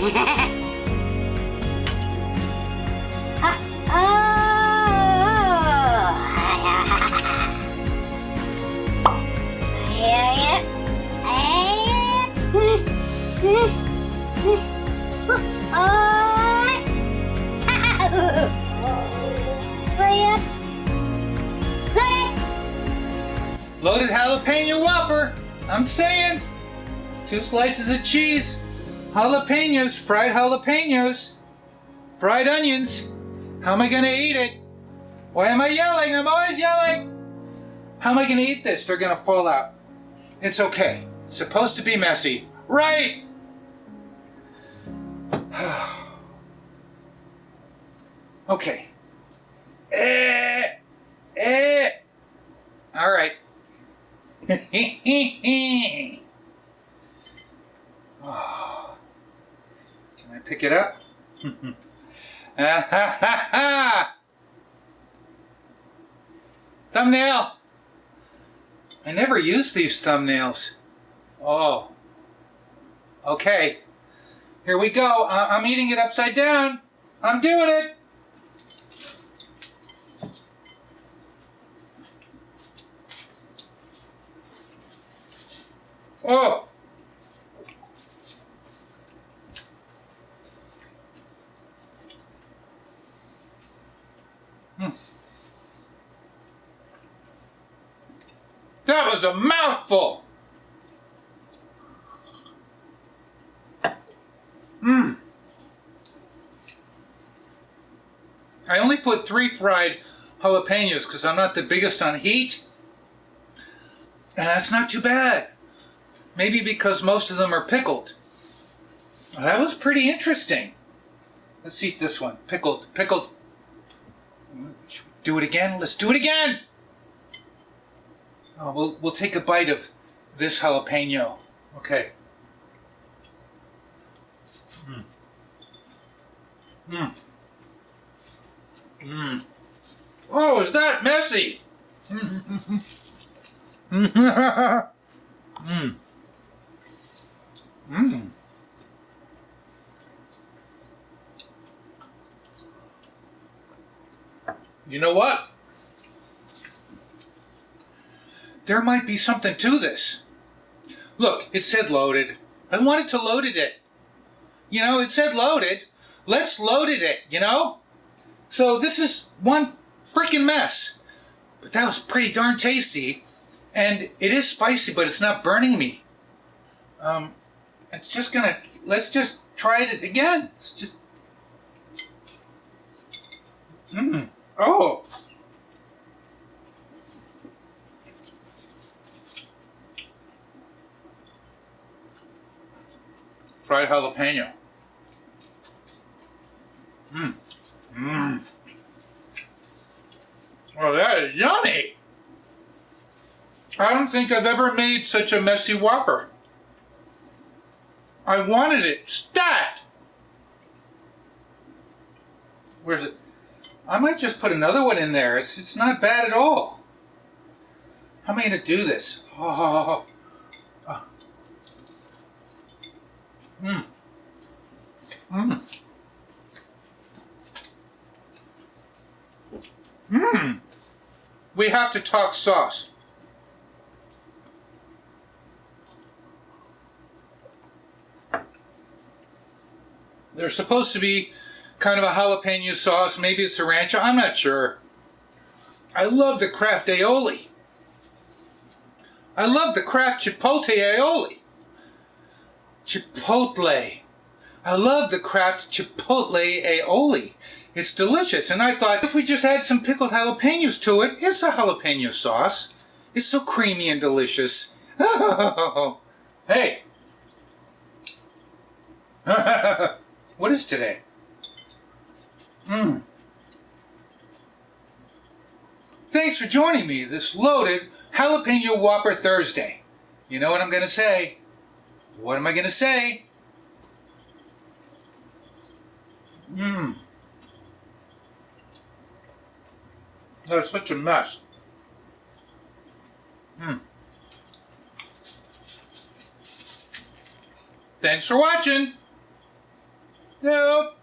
Loaded Jalapeño Whopper. I'm saying. 2 slices of cheese. Jalapeños, fried jalapeños. Fried onions. How am I gonna eat it? Why am I yelling? I'm always yelling. How am I gonna eat this? They're gonna fall out. It's okay. It's supposed to be messy. Right! Okay. All right. Oh. Can I pick it up? Thumbnail! I never use these thumbnails. Oh. Okay. Here we go. I'm eating it upside down. I'm doing it. Oh. That was a mouthful. I only put 3 fried jalapenos because I'm not the biggest on heat. And that's not too bad. Maybe because most of them are pickled. That was pretty interesting. Let's eat this one. Pickled. Should we do it again? Let's do it again! Oh, we'll take a bite of this jalapeno. Okay. Oh, is that messy? You know what? There might be something to this. Look, it said loaded. I wanted to loaded it. You know, it said loaded. Let's loaded it, you know? So this is one freaking mess. But that was pretty darn tasty. And it is spicy, but it's not burning me. It's just gonna, let's just try it again. Let's just, oh. Fried jalapeno. Oh, that is yummy. I don't think I've ever made such a messy Whopper. I wanted it stat. Where's it? I might just put another one in there. It's not bad at all. How am I going to do this? Oh. We have to talk sauce. There's supposed to be kind of a jalapeno sauce. Maybe it's a rancho. I'm not sure. I love the Kraft aioli. I love the Kraft chipotle aioli. Chipotle. I love the Kraft chipotle aioli. It's delicious. And I thought if we just add some pickled jalapenos to it, it's a jalapeno sauce. It's so creamy and delicious. Oh, hey. What is today? Thanks for joining me this loaded Jalapeño Whopper Thursday. You know what I'm going to say? What am I going to say? That's such a mess. Thanks for watching. Nope.